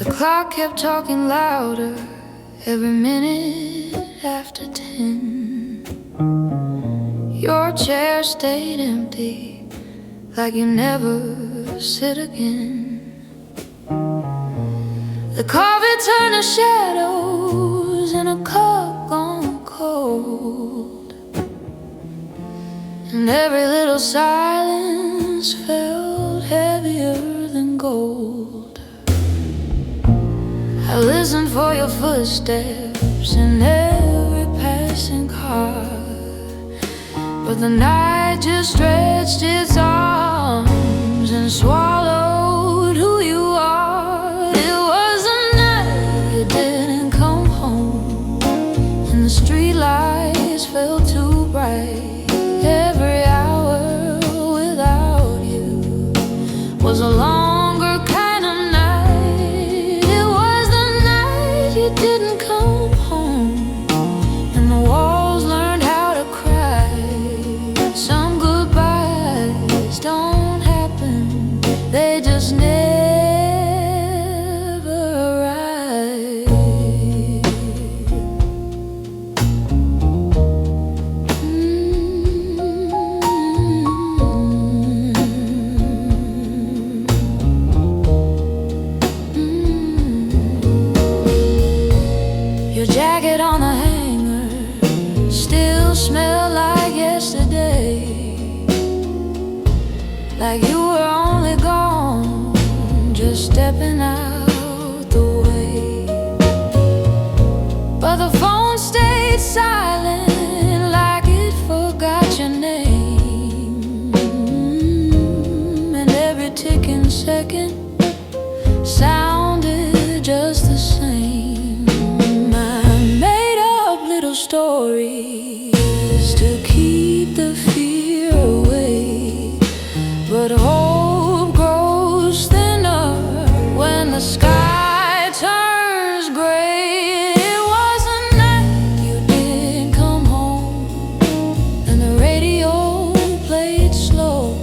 The clock kept talking louder every minute after 10. Your chair stayed empty, like you never sit again. The coffee turned to shadows in a cup gone cold, and every little silence felt heavier than gold. I listened for your footsteps in every passing car, but the night just stretched its arms and swallowed who you are. It was the night you didn't come home, and the streetlights felt too bright. Every hour without you was a longer kind of night. It was the night you didn't come home, and the walls learned how to cry. Some goodbyes don't happen, they just never arrive. Your jacket on the hanger still smelled like yesterday, like you were only gone, just stepping out the way. But the phone stayed silent, like it forgot your name. And every ticking second sounded just the same. I made up little stories to keep the fear away, but hope grows thinner when the sky turns gray. It was the night you didn't come home, and the radio played slow.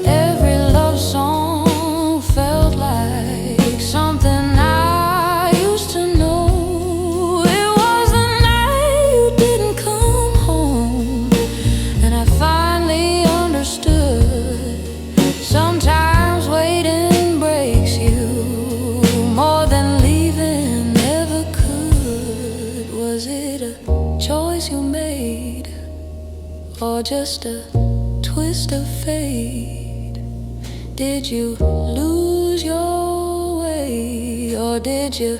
Every love song felt like something I used to know. It was the night you didn't come home, and I finally understood. Sometimes waiting breaks you more than leaving ever could. Was it a choice you made, or just a twist of fate? Did you lose your way, or did you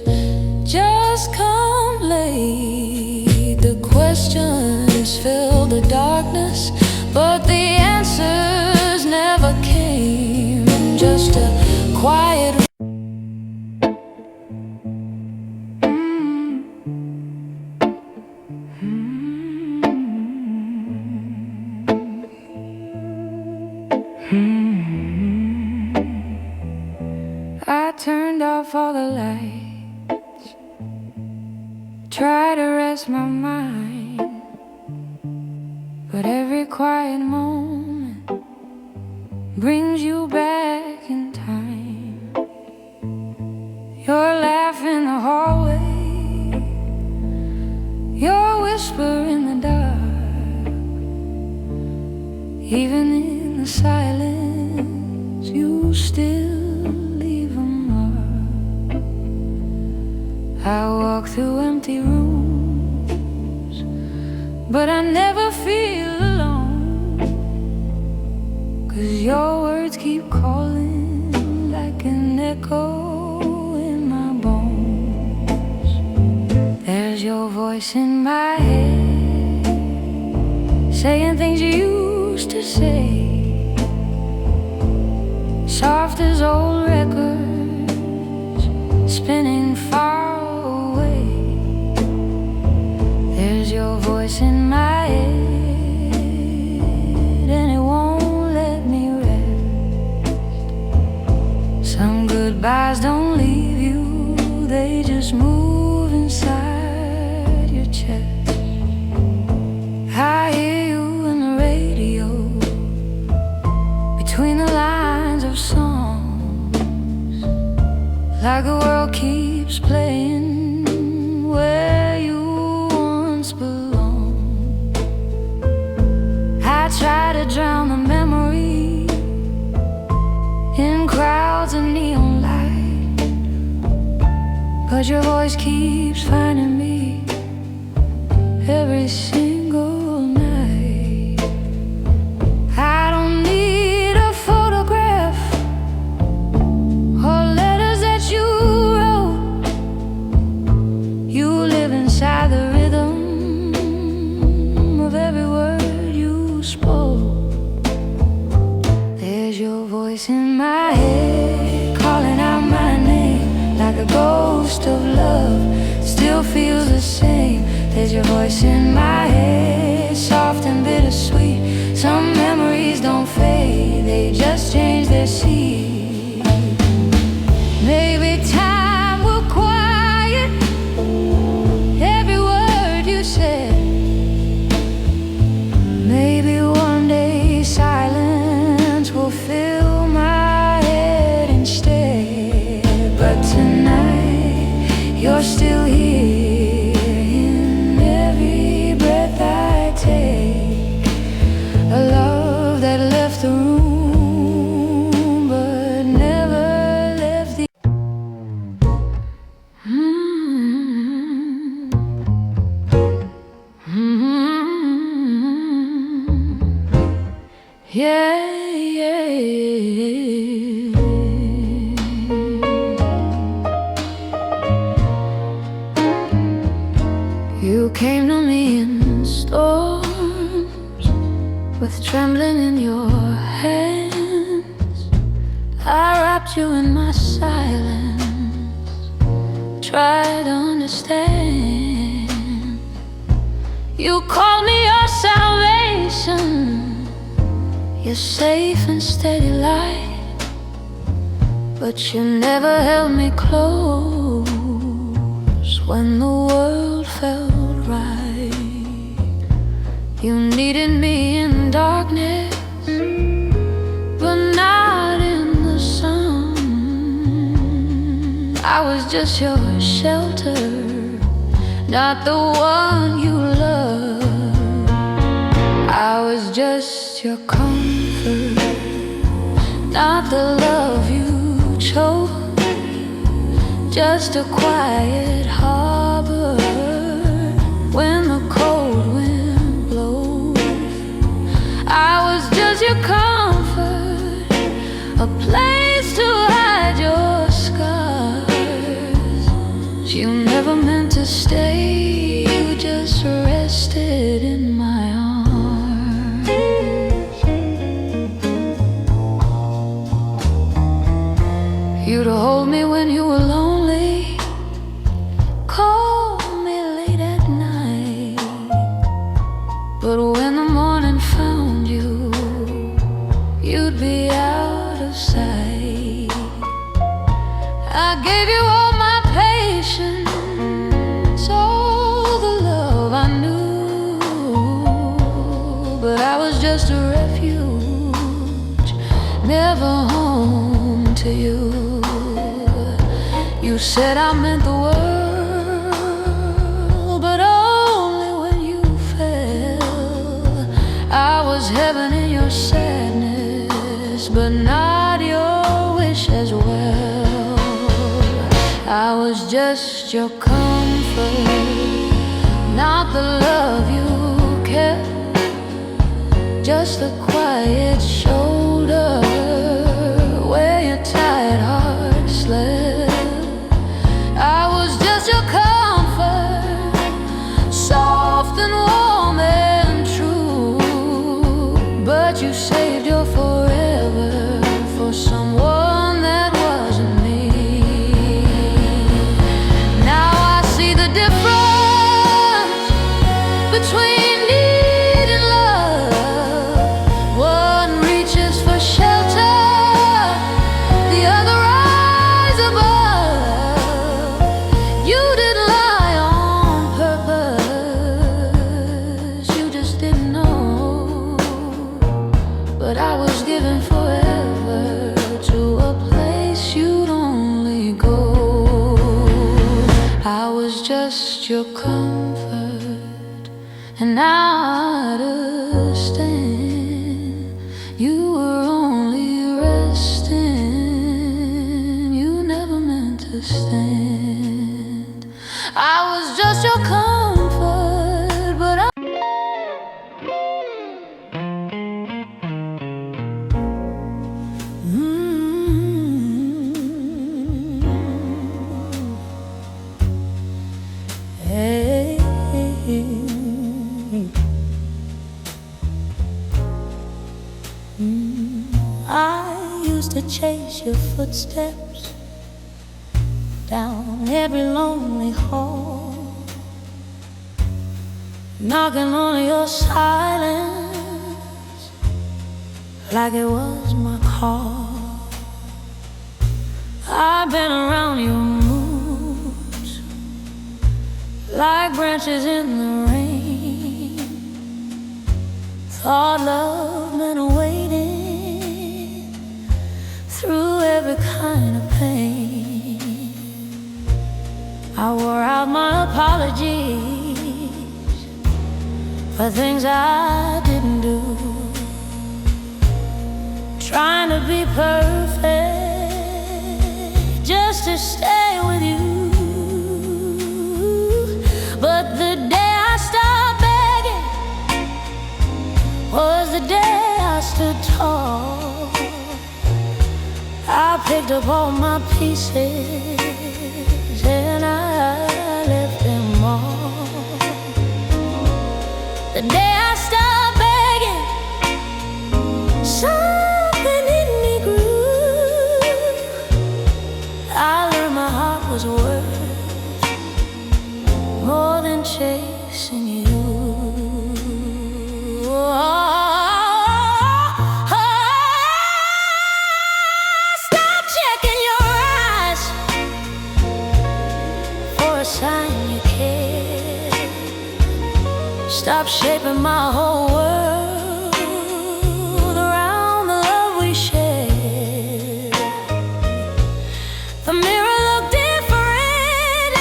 just come late? The questions filled the darkness, but the answers never came. Just a quiet I turned off all the lights, tried to rest my mind, but every quiet moment brings you back in time. Your laugh in the hallway, your whisper in the dark, even in the silence you still leave a mark. I walk through empty rooms, but I never feel alone, 'cause your words keep calling like an echo in my bones. There's your voice in my head, saying things you used to say, soft as old records spinning far away. There's your voice in my head, and it won't let me rest. Some goodbyes don't leave you, they just move inside your chest. I hear you in the radio, between the lines of songs, like the world keeps playing where you once belonged. I try to drown the memory in crowds of neon light, but your voice keeps finding me every single night. I don't need a photograph or letters that you wrote. You live inside the rhythm of every word you spoke. There's your voice in my head, calling out my name, like a ghost of love still feels the same. There's your voice in my head, soft and bittersweet. Some memories don't fade, they just change their seed. Maybe time will quiet every word you said. Maybe one day silence will fill my head instead. But tonight you're still here, a love that left the room but never left the yeah, yeah, yeah. You came to me in storms, with trembling in your hands. I wrapped you in my silence, tried to understand. You called me your salvation, your safe and steady light, but you never held me close when the world felt right. You needed me in darkness, but not in the sun. I was just your shelter, not the one you loved. I was just your comfort, not the love you chose. Just a quiet harbor when the cold wind blows. I was just your comfort, a place to hide your scars. You never meant to stay, you just rested in my arms. You'd hold me when you were lonely, call me late at night, but when the morning found you, you'd be out of sight. I gave you all my patience, all the love I knew, but I was just a refuge, never home to you. You said I meant the world, but only when you fell. I was heaven in your sadness, but not your wish as well. I was just your comfort, not the love you kept, just a quiet shoulder where your tired heart slept. I was just your comfort, soft and warm and true, but you saved your forever for someone that wasn't me. Now I see the difference between need and love. What just your comfort, and now I understand. You were only resting, you never meant to stand. I was just your comfort, but I used to chase your footsteps down every lonely hall, knocking on your silence like it was my call. I've been around your moods like branches in the rain. Thought love meant waiting through every kind of pain. I wore out my apologies for things I didn't do, trying to be perfect just to stay with you. But the day I stopped begging was the day I stood tall. I picked up all my pieces and I left them all. The day I stopped begging, something in me grew. I learned my heart was worth more than chasing you. Stop checking your eyes for a sign you care. Stop shaping my whole world around the love we share. The mirror looked different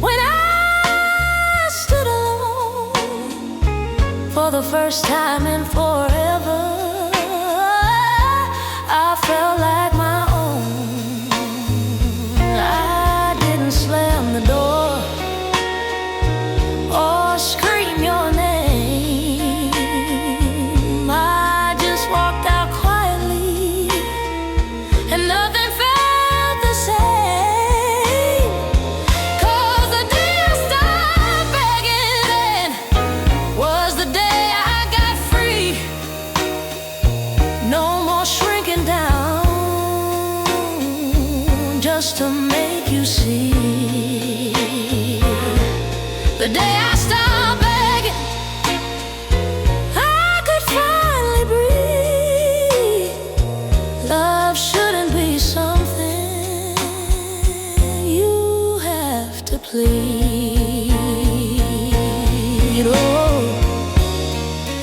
when I stood alone for the first time in forever. I felt like my own. I didn't slam the door or scream your name. I just walked out quietly and nothing felt the same. 'Cause the day I stopped begging then was the day I got free. No more shrinking down just to make you see. The day I stopped begging, I could finally breathe. Love shouldn't be something you have to plead. Oh,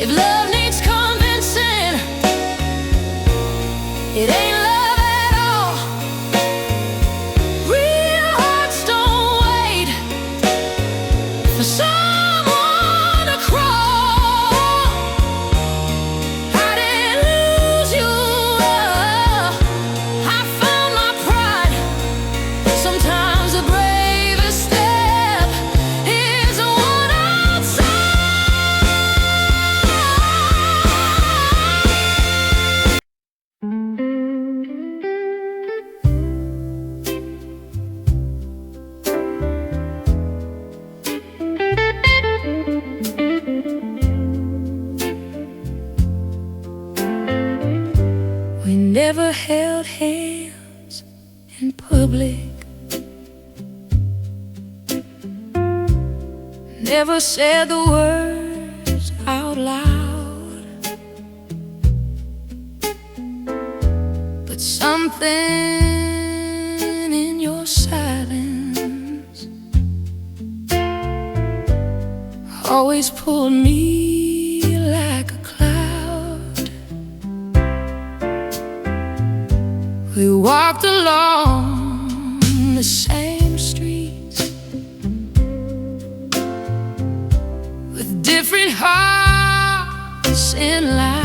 if love needs convincing, it ain't love at all. Real hearts don't wait for someone to crawl. I didn't lose you, I found my pride. Sometimes the bravest step is one outside. We never held hands in public, never said the words out loud, but something in your silence always pulled me like a cloud. We walked along the same streets different hearts in line,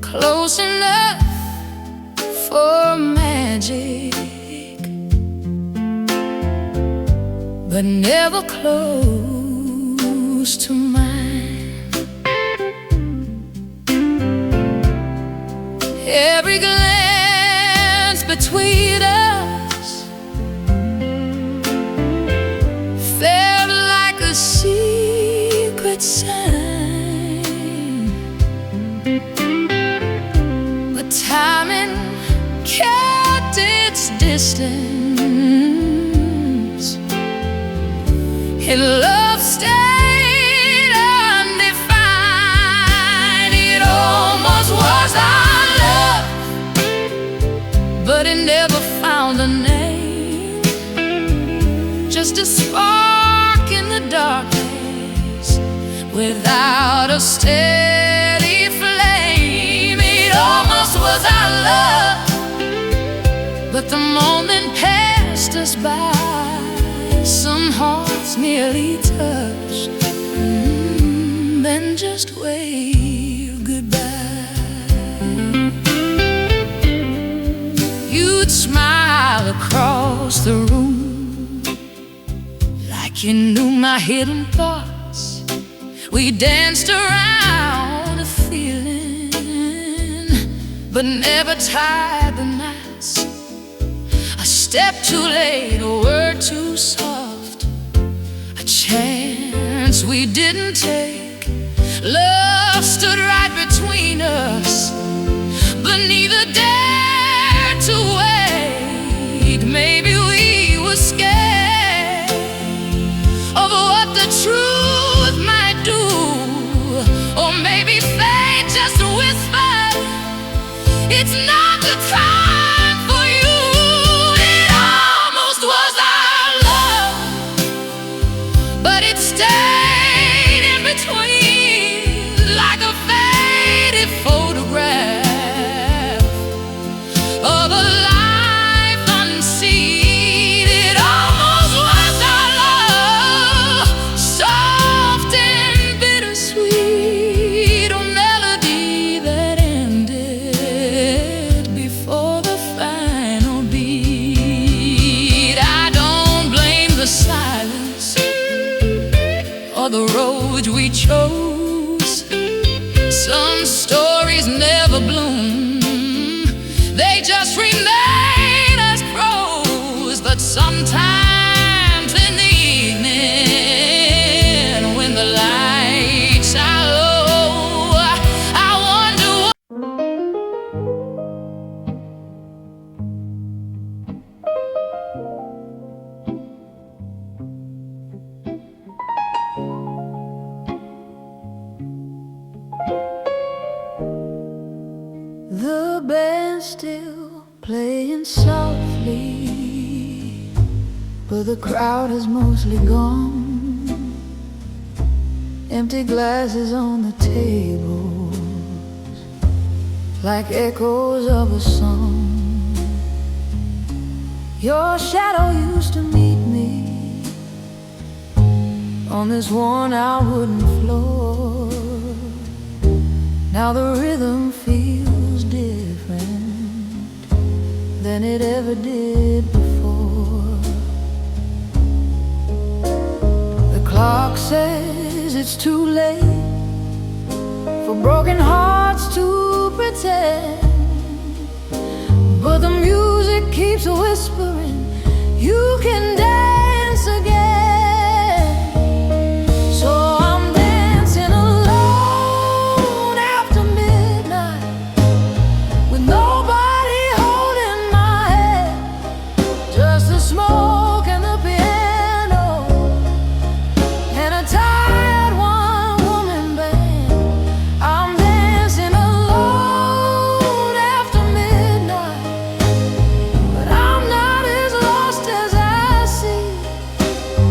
close enough for magic, but never close to mine. Every glance between us felt like a secret sign, but timing kept its distance, and love stayed undefined. It almost was our love, but it never found a name. Just a spark in the darkness without a steady flame. It almost was our love, but the moment passed us by. Some hearts nearly touched, then just waved goodbye. You'd smile across the room like you knew my hidden thoughts. We danced around a feeling, but never tied the knots. A step too late, a word too soft, a chance we didn't take. Love stood right between us, but neither dared to wait. Maybe we were scared of what the truth might do, or maybe fate just whispered, it's not the time for you. It almost was our love, but it stayed in between like a faded photograph of a life unseen. It almost was our love, soft and bittersweet, a melody that ended before the final beat. I don't blame the silence or the road we chose. Some stories never bloom, they just remain as prose. But sometimes in the evening, when the lights are low, I wonder The band's still playing softly, but the crowd has mostly gone. Empty glasses on the tables, like echoes of a song. Your shadow used to meet me on this worn-out wooden floor. Now the rhythm feels different than it ever did before. The clock says it's too late for broken hearts to pretend, but the music keeps whispering, you can dance again. So I'm dancing alone after midnight, with nobody holding my hand, just the smoke and the piano and a tired one-woman band. I'm dancing alone after midnight, but I'm not as lost as I see.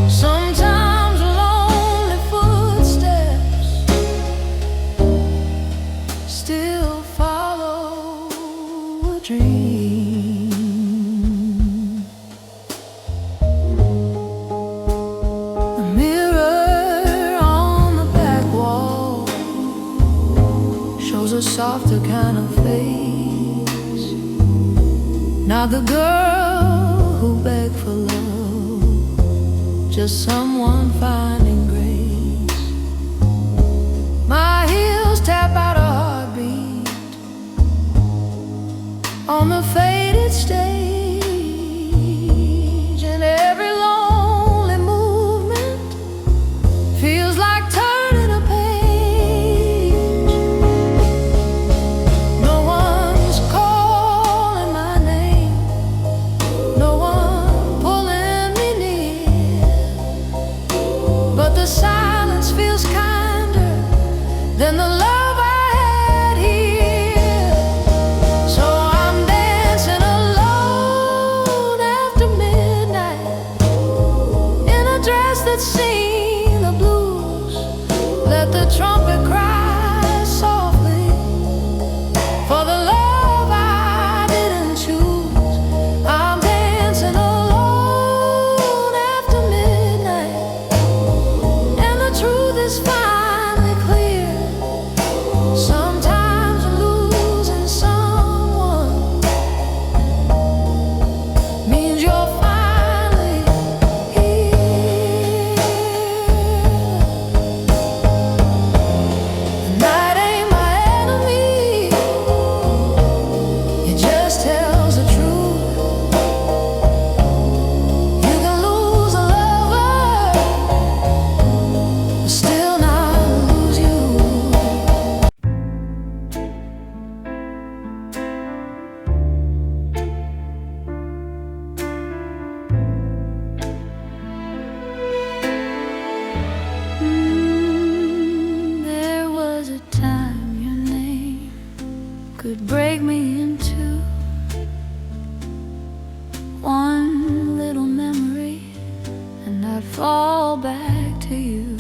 Sometimes lonely footsteps still follow a dream. Not the girl who begged for love, just someone finding grace. My heels tap out a heartbeat on the faded stage, and every lonely movement feels like turning a page. No one's calling my name, no one pulling me near, but the silence feels kinder than the love that's seen the blues. Let the trumpet cry softly for the love I didn't choose. I'm dancing alone after midnight, and the truth is finally clear. Sometimes losing someone means you're could break me into one little memory, and I'd fall back to you.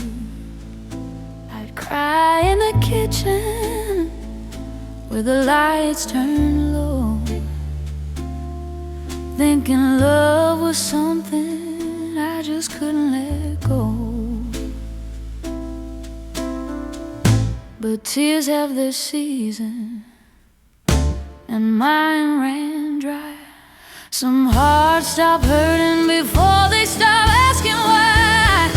I'd cry in the kitchen with the lights turned low, thinking love was something I just couldn't let go. But tears have their season, and mine ran dry. Some hearts stop hurting before they stop asking why.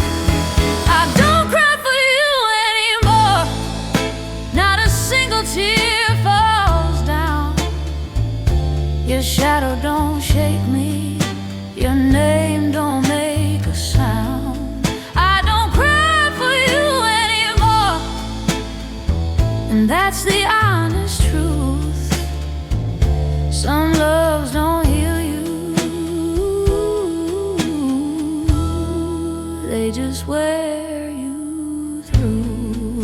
I don't cry for you anymore, not a single tear falls down. Your shadow don't shake me, your name don't make a sound. I don't cry for you anymore, and that's the honest truth. Some loves don't heal you, they just wear you through.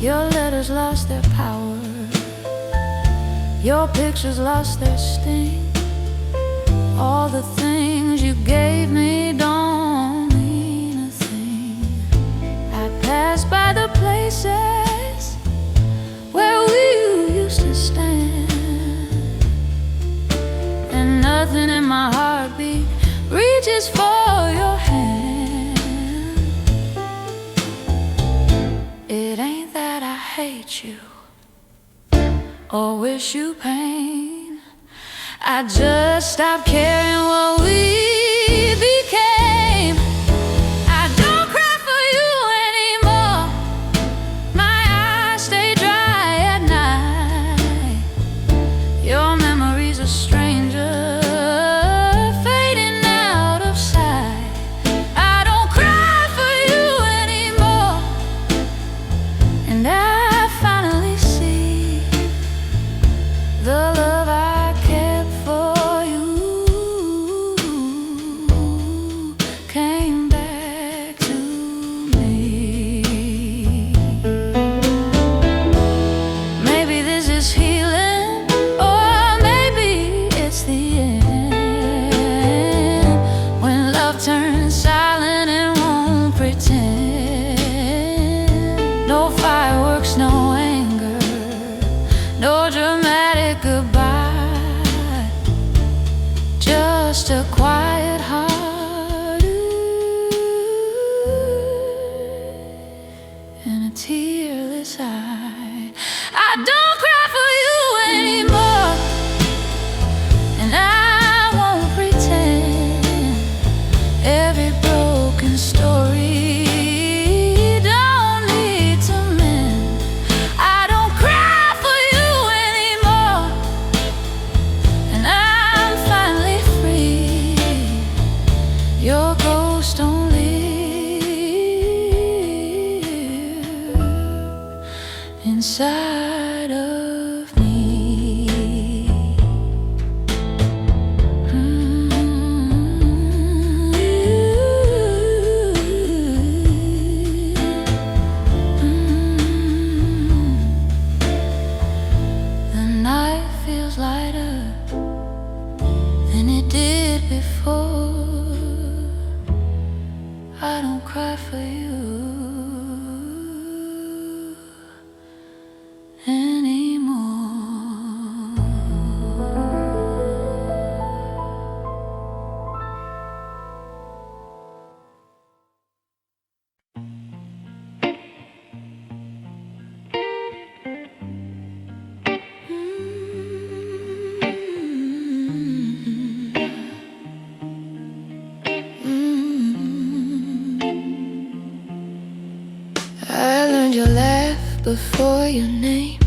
Your letters lost their power, your pictures lost their sting. All the things you gave me don't mean a thing. I pass by the places where we used to stand, and nothing in my heartbeat reaches for your hand. It ain't that I hate you or wish you pain, I just stopped caring what we became. I don't cry for you anymore, my eyes stay dry at night. Your memory's a stranger, fading out of sight. I don't cry for you anymore, and I finally see the love I kept for you came back to me. Maybe this is healing, or maybe it's the end, when love turns silent and won't pretend. No fireworks, no anger, no dramatic goodbye, just a quiet heart and a tear inside. I don't cry for you anymore, and I won't pretend. Every broken story don't need to mend. I don't cry for you anymore, and I'm finally free. Your ghost don't live inside of me. The night feels lighter than it did before. I don't cry for you your laugh before your name,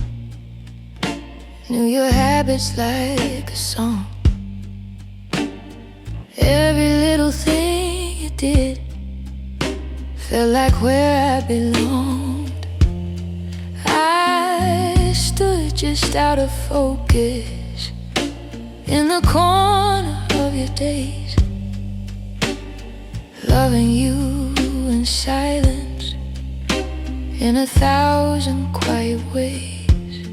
knew your habits like a song. Every little thing you did felt like where I belonged. I stood just out of focus in the corner of your days, loving you in silence in 1,000 quiet ways.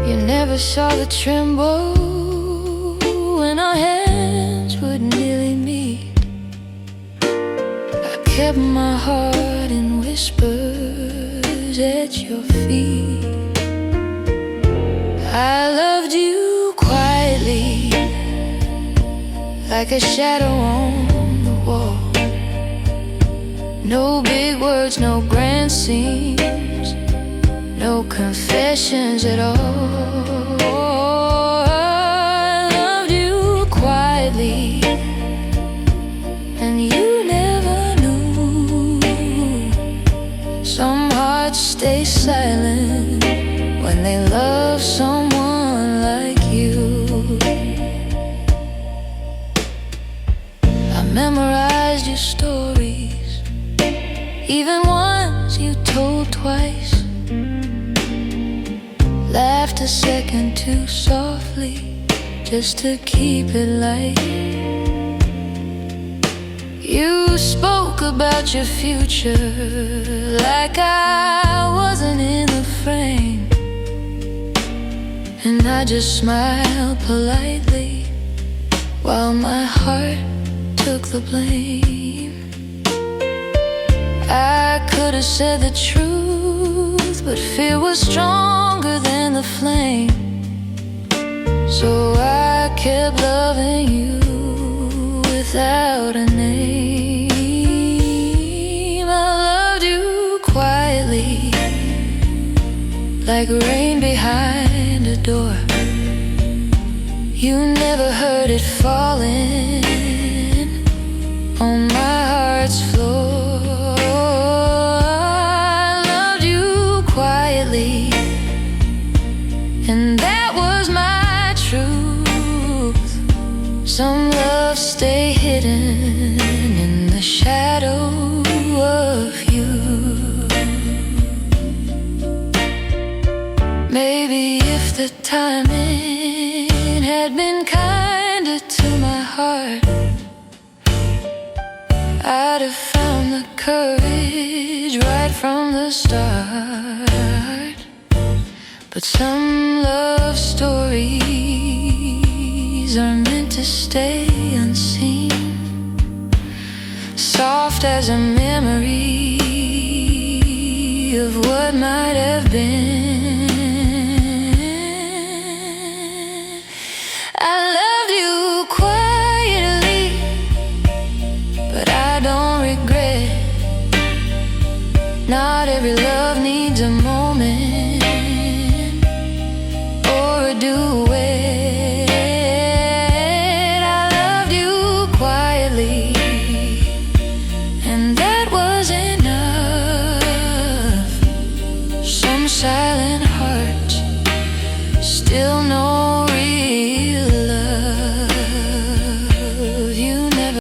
You never saw the tremble when our hands would nearly meet. I kept my heart in whispers at your feet. I loved you quietly, like a shadow on the wall. No big words, no grand scenes, no confessions at all. I loved you quietly, and you never knew. Some hearts stay silent when they love someone like you. I memorized your stories, even ones you told twice. Laughed a second too softly just to keep it light. You spoke about your future like I wasn't in the frame, and I just smiled politely while my heart took the blame. I could have said the truth, but fear was stronger than the flame. So I kept loving you without a name. I loved you quietly, like rain behind a door. You never heard it falling on my heart's floor. And that was my truth. Some love stay hidden in the shadow of you. Maybe if the timing had been kinder to my heart, I'd have found the courage right from the start. But some love stories are meant to stay unseen, soft as a memory of what might have been. I loved you quietly, but I don't regret. Not every love needs a moment.